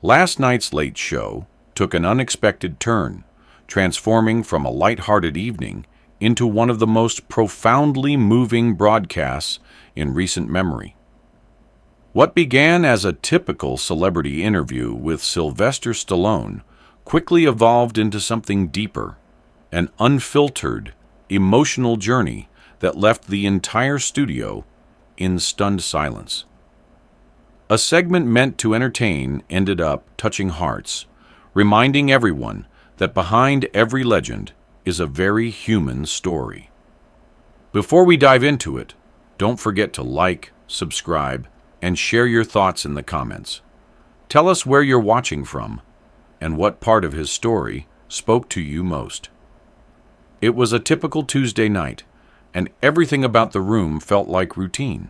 Last night's late show took an unexpected turn, transforming from a light-hearted evening into one of the most profoundly moving broadcasts in recent memory. What began as a typical celebrity interview with Sylvester Stallone quickly evolved into something deeper, an unfiltered, emotional journey that left the entire studio in stunned silence. A segment meant to entertain ended up touching hearts, reminding everyone that behind every legend is a very human story. Before we dive into it, don't forget to like, subscribe, and share your thoughts in the comments. Tell us where you're watching from and what part of his story spoke to you most. It was a typical Tuesday night, and everything about the room felt like routine,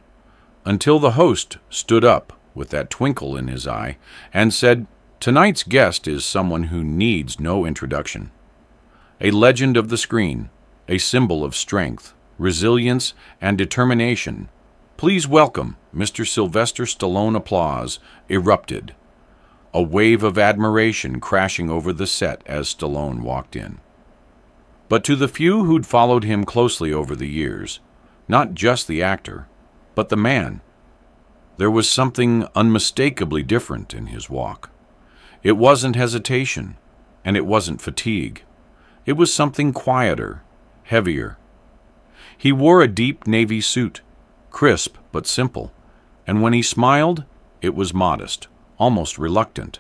until the host stood up with that twinkle in his eye and said, "Tonight's guest is someone who needs no introduction. A legend of the screen, a symbol of strength, resilience, and determination. Please welcome Mr. Sylvester Stallone." Applause erupted, a wave of admiration crashing over the set as Stallone walked in. But to the few who'd followed him closely over the years, not just the actor, but the man, there was something unmistakably different in his walk. It wasn't hesitation, and it wasn't fatigue. It was something quieter, heavier. He wore a deep navy suit, crisp but simple, and when he smiled, it was modest, almost reluctant.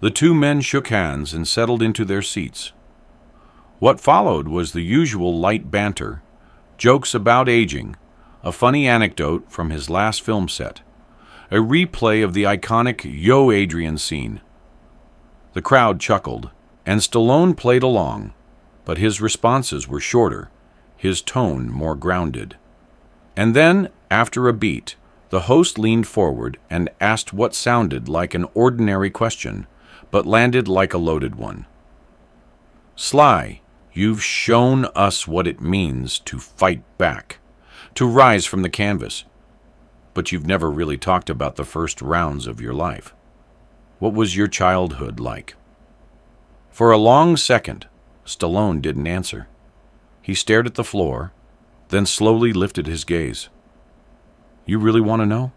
The two men shook hands and settled into their seats. What followed was the usual light banter, jokes about aging, a funny anecdote from his last film set, a replay of the iconic "Yo, Adrian" scene. The crowd chuckled, and Stallone played along, but his responses were shorter, his tone more grounded. And then, after a beat, the host leaned forward and asked what sounded like an ordinary question, but landed like a loaded one. "Sly, you've shown us what it means to fight back, to rise from the canvas, but you've never really talked about the first rounds of your life. What was your childhood like?" For a long second, Stallone didn't answer. He stared at the floor, then slowly lifted his gaze. "You really want to know?"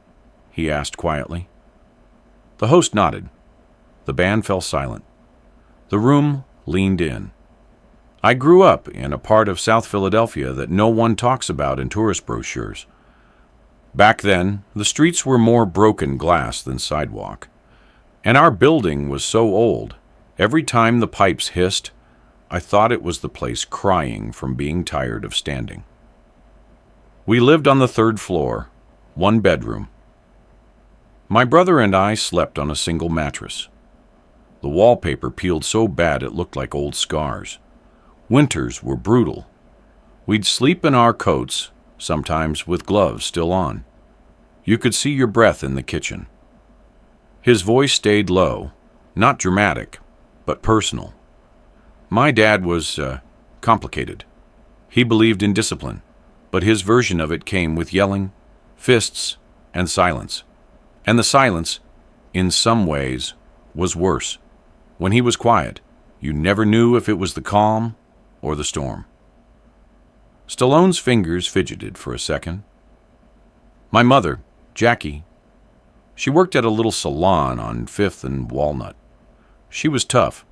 he asked quietly. The host nodded. The band fell silent. The room leaned in. "I grew up in a part of South Philadelphia that no one talks about in tourist brochures. Back then, the streets were more broken glass than sidewalk, and our building was so old, every time the pipes hissed, I thought it was the place crying from being tired of standing. We lived on the third floor, one bedroom. My brother and I slept on a single mattress. The wallpaper peeled so bad it looked like old scars. Winters were brutal. We'd sleep in our coats, sometimes with gloves still on. You could see your breath in the kitchen. His voice stayed low, not dramatic, but personal. My dad was complicated. He believed in discipline, but his version of it came with yelling, fists, and silence. And the silence, in some ways, was worse. When he was quiet, you never knew if it was the calm or the storm. Stallone's fingers fidgeted for a second. My mother, Jackie, she worked at a little salon on 5th and Walnut. She was tough.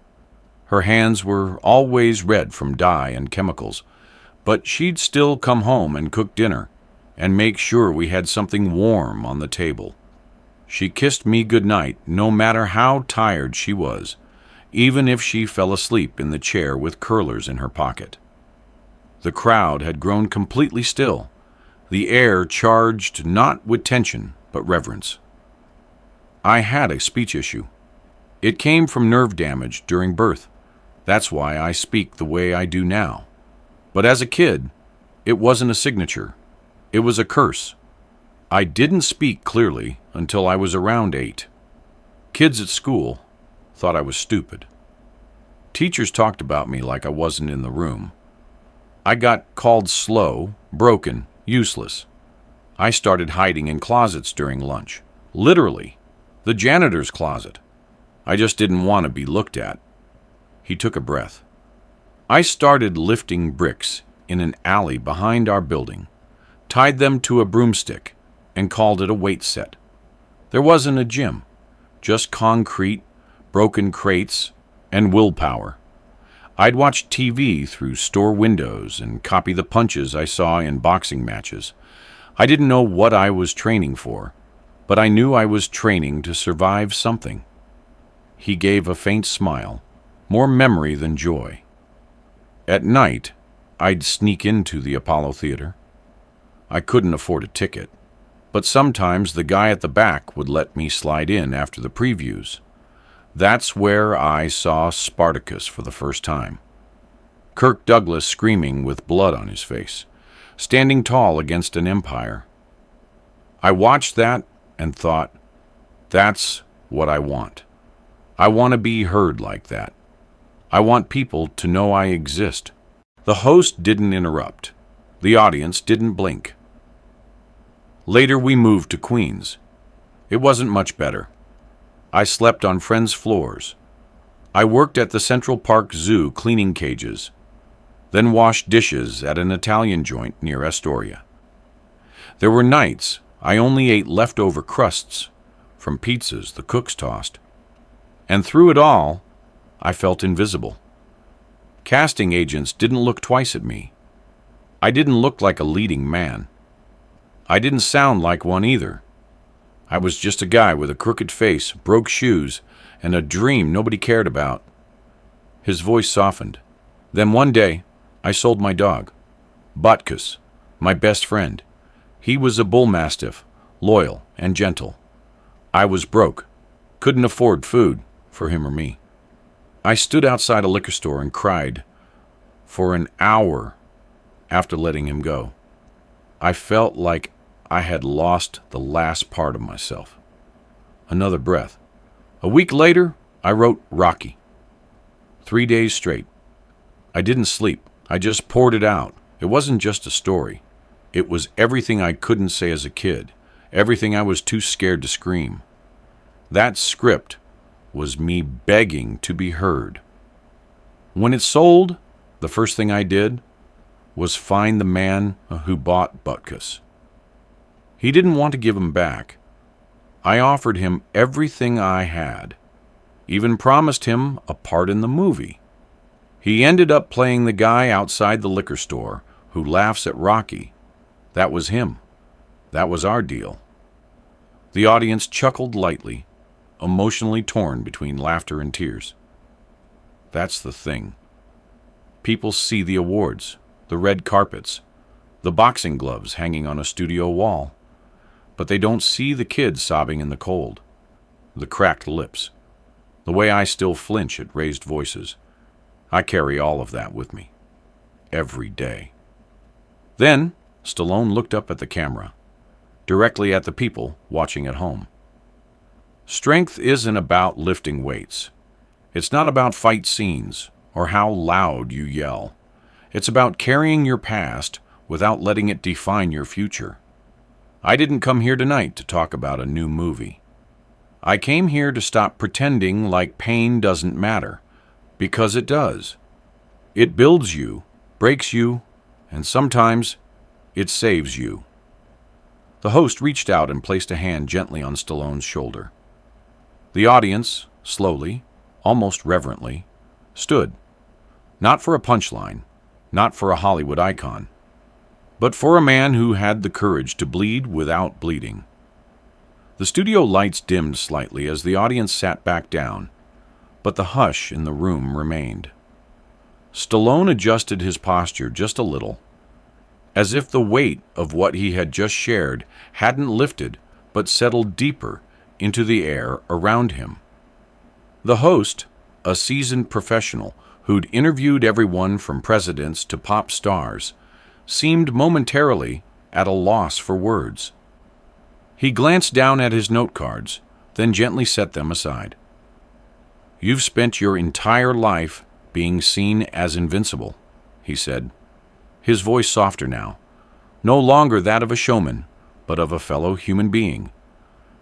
Her hands were always red from dye and chemicals, but she'd still come home and cook dinner and make sure we had something warm on the table. She kissed me goodnight no matter how tired she was, even if she fell asleep in the chair with curlers in her pocket. The crowd had grown completely still, the air charged not with tension but reverence. I had a speech issue. It came from nerve damage during birth. That's why I speak the way I do now. But as a kid, it wasn't a signature. It was a curse. I didn't speak clearly until I was around 8. Kids at school thought I was stupid. Teachers talked about me like I wasn't in the room. I got called slow, broken, useless. I started hiding in closets during lunch. Literally, the janitor's closet, I just didn't want to be looked at. He took a breath. I started lifting bricks in an alley behind our building, tied them to a broomstick, and called it a weight set. There wasn't a gym, just concrete, broken crates, and willpower. I'd watch TV through store windows and copy the punches I saw in boxing matches. I didn't know what I was training for, but I knew I was training to survive something. He gave a faint smile, more memory than joy. At night, I'd sneak into the Apollo Theater. I couldn't afford a ticket, but sometimes the guy at the back would let me slide in after the previews. That's where I saw Spartacus for the first time. Kirk Douglas screaming with blood on his face, standing tall against an empire. I watched that and thought, that's what I want. I want to be heard like that. I want people to know I exist. The host didn't interrupt. The audience didn't blink. Later we moved to Queens. It wasn't much better. I slept on friends' floors. I worked at the Central Park Zoo cleaning cages, then washed dishes at an Italian joint near Astoria. There were nights I only ate leftover crusts from pizzas the cooks tossed. And through it all, I felt invisible. Casting agents didn't look twice at me. I didn't look like a leading man. I didn't sound like one either. I was just a guy with a crooked face, broke shoes, and a dream nobody cared about. His voice softened. Then one day, I sold my dog, Butkus, my best friend. He was a bull mastiff, loyal and gentle. I was broke, couldn't afford food for him or me. I stood outside a liquor store and cried for an hour after letting him go. I felt like I had lost the last part of myself. Another breath. A week later, I wrote ROKY. 3 days straight. I didn't sleep. I just poured it out. It wasn't just a story. It was everything I couldn't say as a kid, everything I was too scared to scream. That script was me begging to be heard. When it sold, the first thing I did was find the man who bought Butkus. He didn't want to give him back. I offered him everything I had, even promised him a part in the movie. He ended up playing the guy outside the liquor store who laughs at Rocky. That was him. That was our deal. The audience chuckled lightly, emotionally torn between laughter and tears. That's the thing. People see the awards, the red carpets, the boxing gloves hanging on a studio wall, but they don't see the kids sobbing in the cold, the cracked lips, the way I still flinch at raised voices. I carry all of that with me, every day. Then Stallone looked up at the camera, directly at the people watching at home. Strength isn't about lifting weights. It's not about fight scenes or how loud you yell. It's about carrying your past without letting it define your future. I didn't come here tonight to talk about a new movie. I came here to stop pretending like pain doesn't matter, because it does. It builds you, breaks you, and sometimes it saves you. The host reached out and placed a hand gently on Stallone's shoulder. The audience, slowly, almost reverently, stood, not for a punchline, not for a Hollywood icon, but for a man who had the courage to bleed without bleeding. The studio lights dimmed slightly as the audience sat back down, but the hush in the room remained. Stallone adjusted his posture just a little, as if the weight of what he had just shared hadn't lifted but settled deeper into the air around him. The host, a seasoned professional who'd interviewed everyone from presidents to pop stars, seemed momentarily at a loss for words. He glanced down at his note cards, then gently set them aside. "You've spent your entire life being seen as invincible," he said, his voice softer now, no longer that of a showman, but of a fellow human being.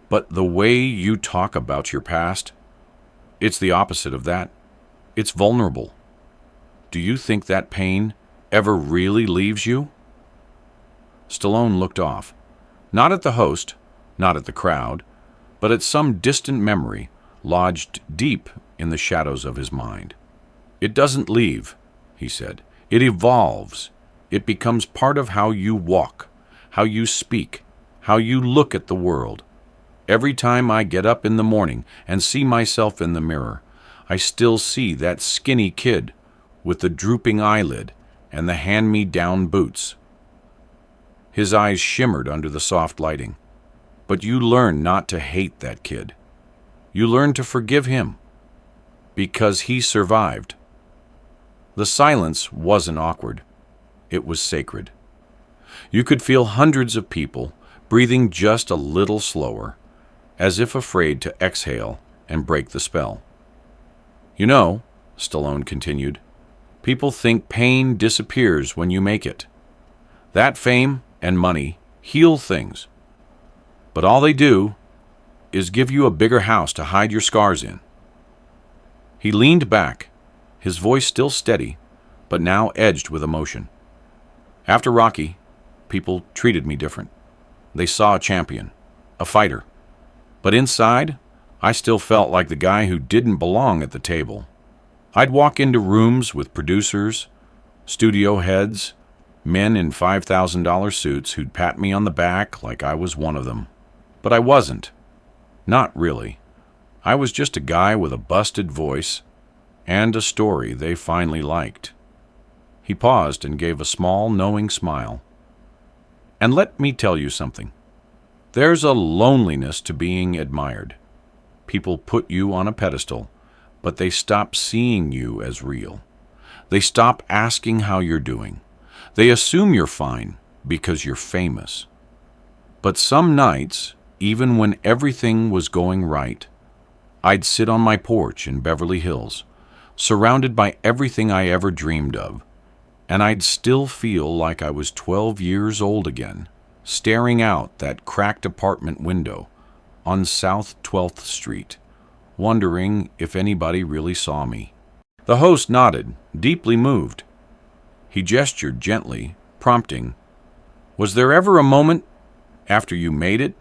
"But the way you talk about your past, It's the opposite of that. It's vulnerable. Do you think that pain ever really leaves you?" Stallone looked off, not at the host, not at the crowd, but at some distant memory lodged deep in the shadows of his mind. "It doesn't leave," he said. "It evolves. It becomes part of how you walk, how you speak, how you look at the world. Every time I get up in the morning and see myself in the mirror, I still see that skinny kid with the drooping eyelid and the hand-me-down boots." His eyes shimmered under the soft lighting. "But you learn not to hate that kid. You learn to forgive him, because he survived." The silence wasn't awkward. It was sacred. You could feel hundreds of people breathing just a little slower, as if afraid to exhale and break the spell. "You know," Stallone continued, "people think pain disappears when you make it. That fame and money heal things. But all they do is give you a bigger house to hide your scars in." He leaned back, his voice still steady, but now edged with emotion. "After Rocky, people treated me different. They saw a champion, a fighter. But inside, I still felt like the guy who didn't belong at the table. I'd walk into rooms with producers, studio heads, men in $5,000 suits who'd pat me on the back like I was one of them. But I wasn't. Not really. I was just a guy with a busted voice and a story they finally liked." He paused and gave a small, knowing smile. "And let me tell you something. There's a loneliness to being admired. People put you on a pedestal, but they stop seeing you as real. They stop asking how you're doing. They assume you're fine because you're famous. But some nights, even when everything was going right, I'd sit on my porch in Beverly Hills, surrounded by everything I ever dreamed of, and I'd still feel like I was 12 years old again, staring out that cracked apartment window on South 12th Street, wondering if anybody really saw me." The host nodded, deeply moved. He gestured gently, prompting, "Was there ever a moment, after you made it,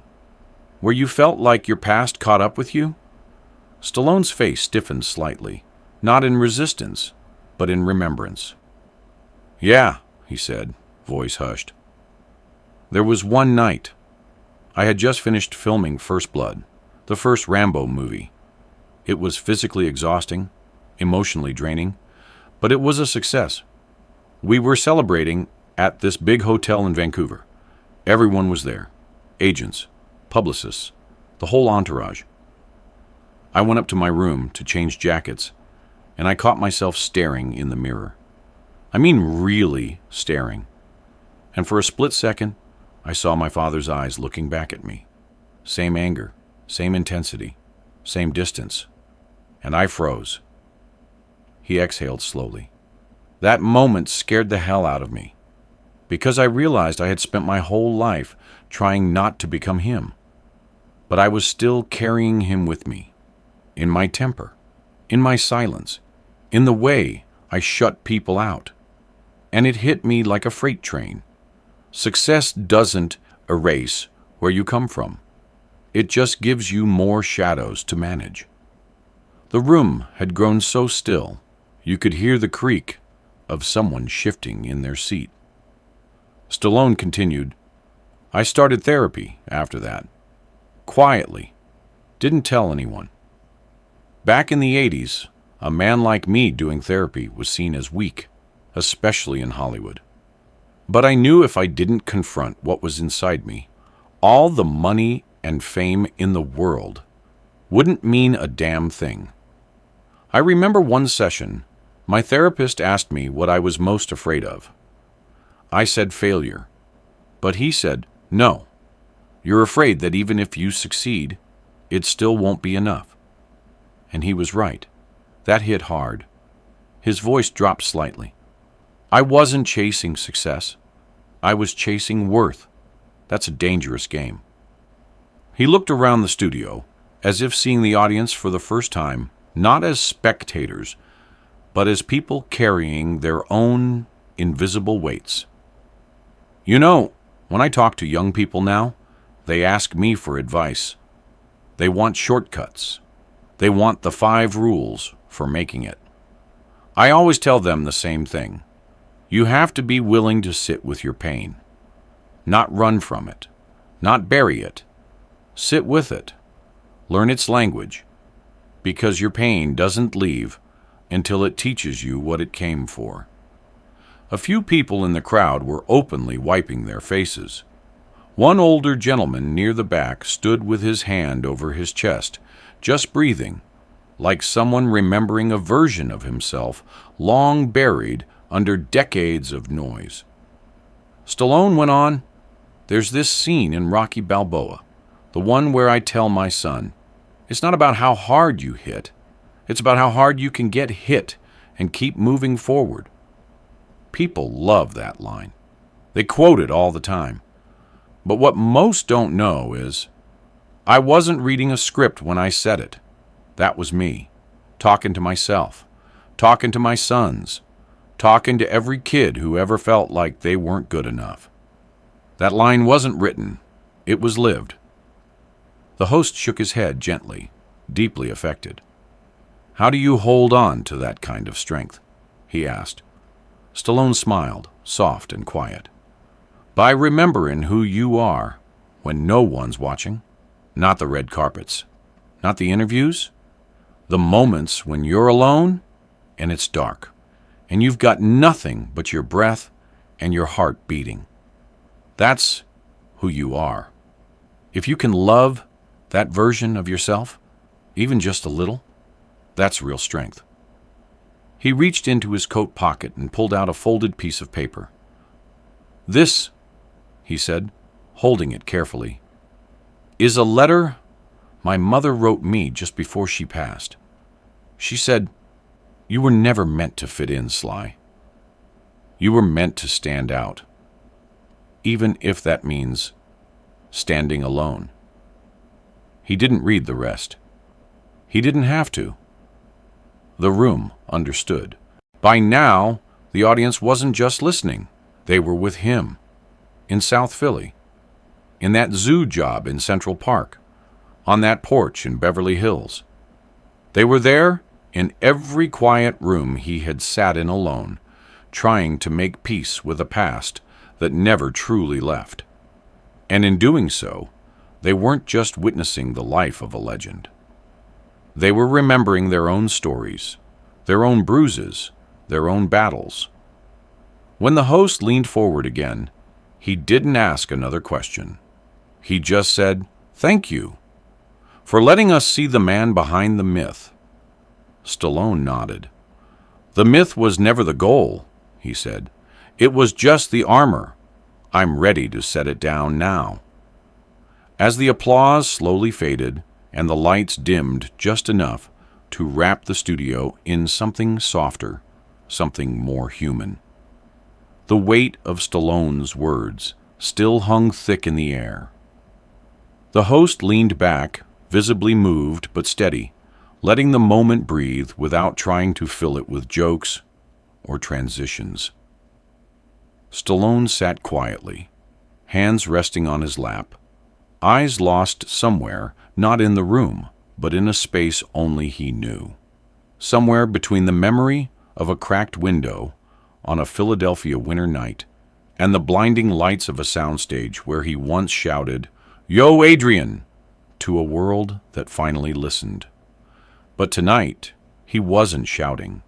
where you felt like your past caught up with you?" Stallone's face stiffened slightly, not in resistance, but in remembrance. "Yeah," he said, voice hushed. "There was one night. I had just finished filming First Blood, the first Rambo movie. It was physically exhausting, emotionally draining, but it was a success. We were celebrating at this big hotel in Vancouver. Everyone was there. Agents, publicists, the whole entourage. I went up to my room to change jackets, and I caught myself staring in the mirror. I mean really staring. And for a split second, I saw my father's eyes looking back at me. Same anger, same intensity, same distance. And I froze." He exhaled slowly. "That moment scared the hell out of me, because I realized I had spent my whole life trying not to become him. But I was still carrying him with me, in my temper, in my silence, in the way I shut people out. And it hit me like a freight train. Success doesn't erase where you come from. It just gives you more shadows to manage." The room had grown so still, you could hear the creak of someone shifting in their seat. Stallone continued, "I started therapy after that. Quietly. Didn't tell anyone. Back in the 80s, a man like me doing therapy was seen as weak, especially in Hollywood. But I knew if I didn't confront what was inside me, all the money and fame in the world wouldn't mean a damn thing. I remember one session, my therapist asked me what I was most afraid of. I said failure, but he said, no, you're afraid that even if you succeed, it still won't be enough. And he was right. That hit hard. His voice dropped slightly. I wasn't chasing success. I was chasing worth. That's a dangerous game. He looked around the studio, as if seeing the audience for the first time, not as spectators, but as people carrying their own invisible weights. You know, when I talk to young people now, they ask me for advice. They want shortcuts. They want the 5 rules for making it. I always tell them the same thing. You have to be willing to sit with your pain, not run from it, not bury it. Sit with it. Learn its language, because your pain doesn't leave until it teaches you what it came for. A few people in the crowd were openly wiping their faces. One older gentleman near the back stood with his hand over his chest, just breathing, like someone remembering a version of himself long buried under decades of noise. Stallone went on, "There's this scene in Rocky Balboa, the one where I tell my son, it's not about how hard you hit, it's about how hard you can get hit and keep moving forward." People love that line. They quote it all the time. But what most don't know is, I wasn't reading a script when I said it. That was me, talking to myself, talking to my sons, talking to every kid who ever felt like they weren't good enough. That line wasn't written, it was lived. The host shook his head gently, deeply affected. "How do you hold on to that kind of strength?" he asked. Stallone smiled, soft and quiet. "By remembering who you are when no one's watching. Not the red carpets, not the interviews, the moments when you're alone and it's dark, and you've got nothing but your breath and your heart beating. That's who you are. If you can love that version of yourself, even just a little, that's real strength." He reached into his coat pocket and pulled out a folded piece of paper. "This," he said, holding it carefully, "is a letter my mother wrote me just before she passed. She said, 'You were never meant to fit in, Sly. You were meant to stand out, even if that means standing alone.'" He didn't read the rest. He didn't have to. The room understood. By now, the audience wasn't just listening. They were with him, in South Philly, in that zoo job in Central Park, on that porch in Beverly Hills. They were there in every quiet room he had sat in alone, trying to make peace with a past that never truly left. And in doing so, they weren't just witnessing the life of a legend. They were remembering their own stories, their own bruises, their own battles. When the host leaned forward again, he didn't ask another question. He just said, "Thank you for letting us see the man behind the myth." Stallone nodded. "The myth was never the goal," he said. "It was just the armor. I'm ready to set it down now." As the applause slowly faded and the lights dimmed just enough to wrap the studio in something softer, something more human, the weight of Stallone's words still hung thick in the air. The host leaned back, visibly moved but steady, letting the moment breathe without trying to fill it with jokes or transitions. Stallone sat quietly, hands resting on his lap, eyes lost somewhere, not in the room, but in a space only he knew. Somewhere between the memory of a cracked window on a Philadelphia winter night and the blinding lights of a soundstage where he once shouted, "Yo, Adrian!" to a world that finally listened. But tonight, he wasn't shouting.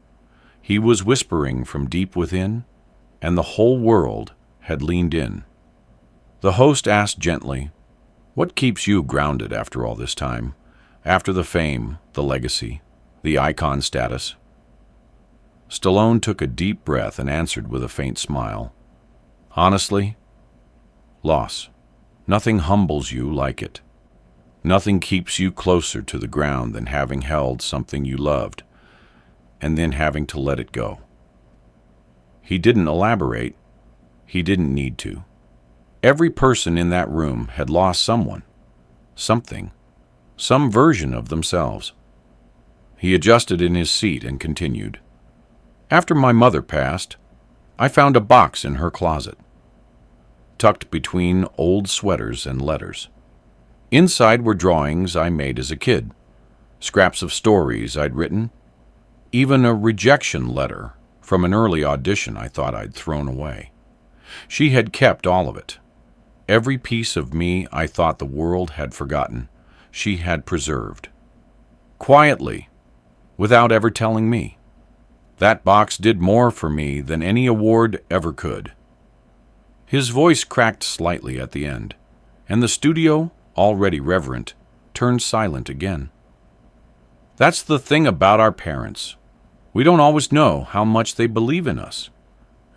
He was whispering from deep within, and the whole world had leaned in. The host asked gently, "What keeps you grounded after all this time? After the fame, the legacy, the icon status?" Stallone took a deep breath and answered with a faint smile. "Honestly, loss. Nothing humbles you like it. Nothing keeps you closer to the ground than having held something you loved, and then having to let it go." He didn't elaborate. He didn't need to. Every person in that room had lost someone, something, some version of themselves. He adjusted in his seat and continued. After my mother passed, I found a box in her closet, tucked between old sweaters and letters. Inside were drawings I made as a kid, scraps of stories I'd written, even a rejection letter from an early audition I thought I'd thrown away. She had kept all of it. Every piece of me I thought the world had forgotten, she had preserved. Quietly, without ever telling me. That box did more for me than any award ever could. His voice cracked slightly at the end, and the studio, already reverent, turned silent again. That's the thing about our parents. We don't always know how much they believe in us,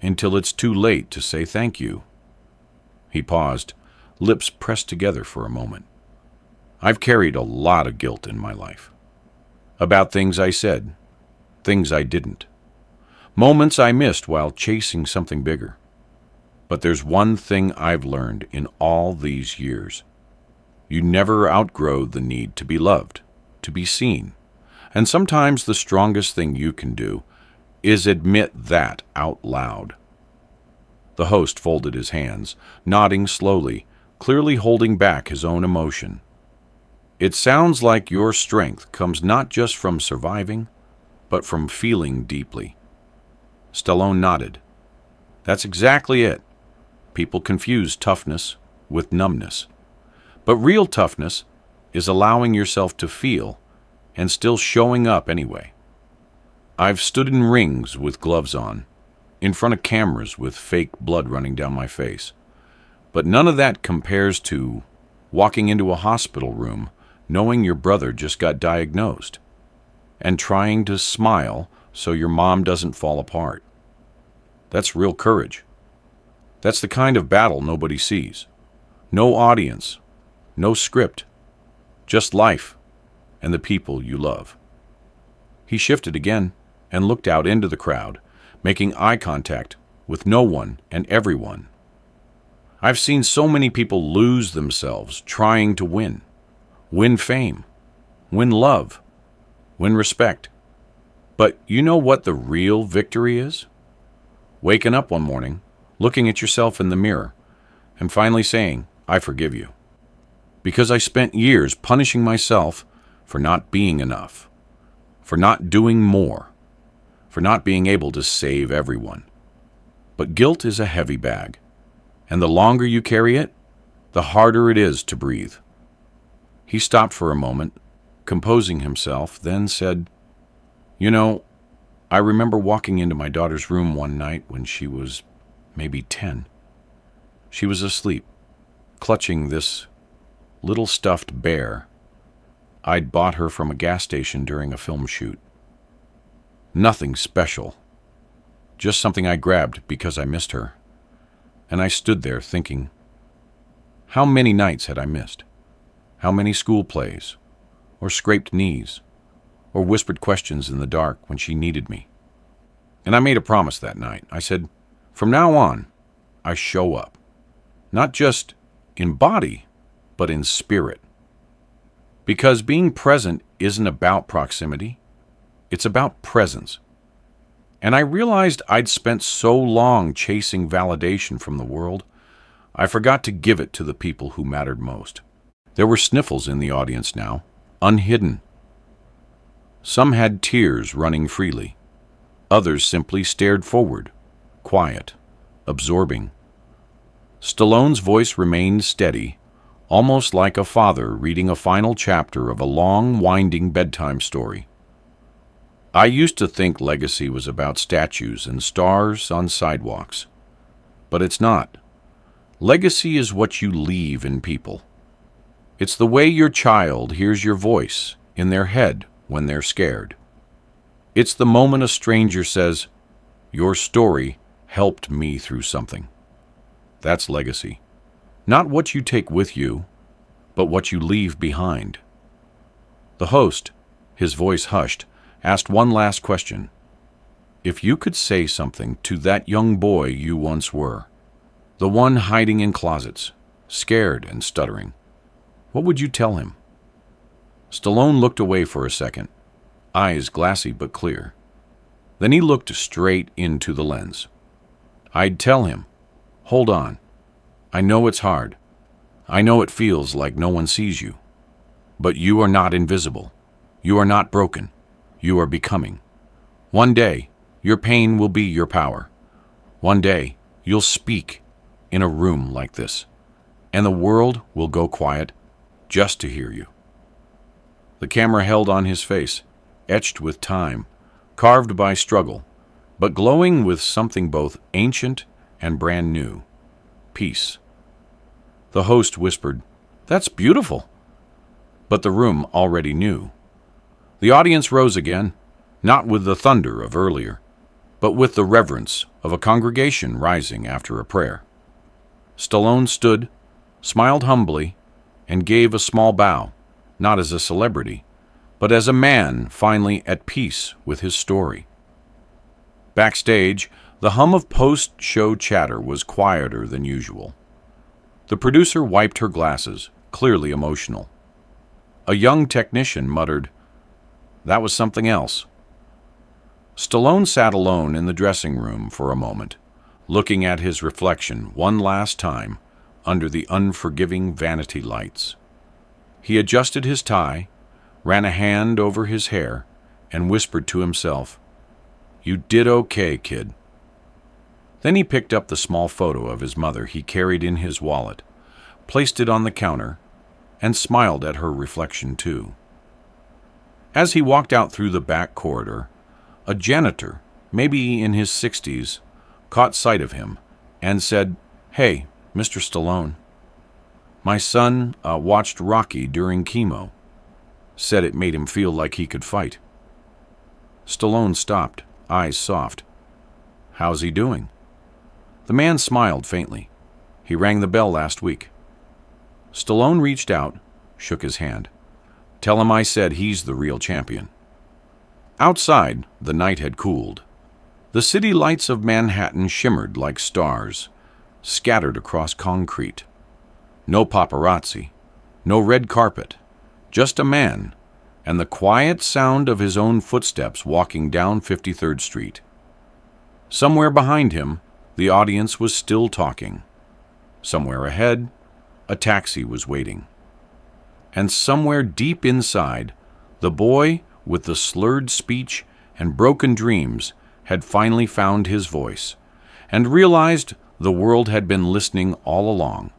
until it's too late to say thank you. He paused, lips pressed together for a moment. I've carried a lot of guilt in my life. About things I said, things I didn't. Moments I missed while chasing something bigger. But there's one thing I've learned in all these years. You never outgrow the need to be loved, to be seen. And sometimes the strongest thing you can do is admit that out loud. The host folded his hands, nodding slowly, clearly holding back his own emotion. It sounds like your strength comes not just from surviving, but from feeling deeply. Stallone nodded. That's exactly it. People confuse toughness with numbness. But real toughness is allowing yourself to feel and still showing up anyway. I've stood in rings with gloves on, in front of cameras with fake blood running down my face. But none of that compares to walking into a hospital room knowing your brother just got diagnosed and trying to smile so your mom doesn't fall apart. That's real courage. That's the kind of battle nobody sees. No audience, no script, just life and the people you love. He shifted again and looked out into the crowd, making eye contact with no one and everyone. I've seen so many people lose themselves trying to win. Win fame, win love, win respect. But you know what the real victory is? Waking up one morning, looking at yourself in the mirror, and finally saying, I forgive you. Because I spent years punishing myself for not being enough, for not doing more, for not being able to save everyone. But guilt is a heavy bag, and the longer you carry it, the harder it is to breathe. He stopped for a moment, composing himself, then said, You know, I remember walking into my daughter's room one night when she was maybe 10. She was asleep, clutching this little stuffed bear I'd bought her from a gas station during a film shoot. Nothing special, just something I grabbed because I missed her. And I stood there thinking, how many nights had I missed? How many school plays, or scraped knees, or whispered questions in the dark when she needed me? And I made a promise that night. I said, from now on, I show up. Not just in body, but in spirit. Because being present isn't about proximity, it's about presence. And I realized I'd spent so long chasing validation from the world, I forgot to give it to the people who mattered most. There were sniffles in the audience now, unhidden. Some had tears running freely. Others simply stared forward, quiet, absorbing. Stallone's voice remained steady, almost like a father reading a final chapter of a long, winding bedtime story. I used to think legacy was about statues and stars on sidewalks. But it's not. Legacy is what you leave in people. It's the way your child hears your voice in their head when they're scared. It's the moment a stranger says, your story helped me through something. That's legacy. Not what you take with you, but what you leave behind. The host, his voice hushed, asked one last question. If you could say something to that young boy you once were, the one hiding in closets, scared and stuttering, what would you tell him? Stallone looked away for a second, eyes glassy but clear. Then he looked straight into the lens. I'd tell him, hold on. I know it's hard. I know it feels like no one sees you. But you are not invisible. You are not broken. You are becoming. One day, your pain will be your power. One day, you'll speak in a room like this, and the world will go quiet just to hear you. The camera held on his face, etched with time, carved by struggle, but glowing with something both ancient and brand new. Peace. The host whispered, "That's beautiful." But the room already knew. The audience rose again, not with the thunder of earlier, but with the reverence of a congregation rising after a prayer. Stallone stood, smiled humbly, and gave a small bow, not as a celebrity, but as a man finally at peace with his story. Backstage, the hum of post-show chatter was quieter than usual. The producer wiped her glasses, clearly emotional. A young technician muttered, "That was something else." Stallone sat alone in the dressing room for a moment, looking at his reflection one last time under the unforgiving vanity lights. He adjusted his tie, ran a hand over his hair, and whispered to himself, "You did okay, kid." Then he picked up the small photo of his mother he carried in his wallet, placed it on the counter, and smiled at her reflection too. As he walked out through the back corridor, a janitor, maybe in his 60s, caught sight of him and said, "Hey, Mr. Stallone. My son watched ROKY during chemo. Said it made him feel like he could fight." Stallone stopped, eyes soft. "How's he doing?" The man smiled faintly. "He rang the bell last week." Stallone reached out, shook his hand. "Tell him I said he's the real champion." Outside, the night had cooled. The city lights of Manhattan shimmered like stars, scattered across concrete. No paparazzi, no red carpet, just a man, and the quiet sound of his own footsteps walking down 53rd Street. Somewhere behind him, the audience was still talking. Somewhere ahead, a taxi was waiting. And somewhere deep inside, the boy with the slurred speech and broken dreams had finally found his voice and realized the world had been listening all along.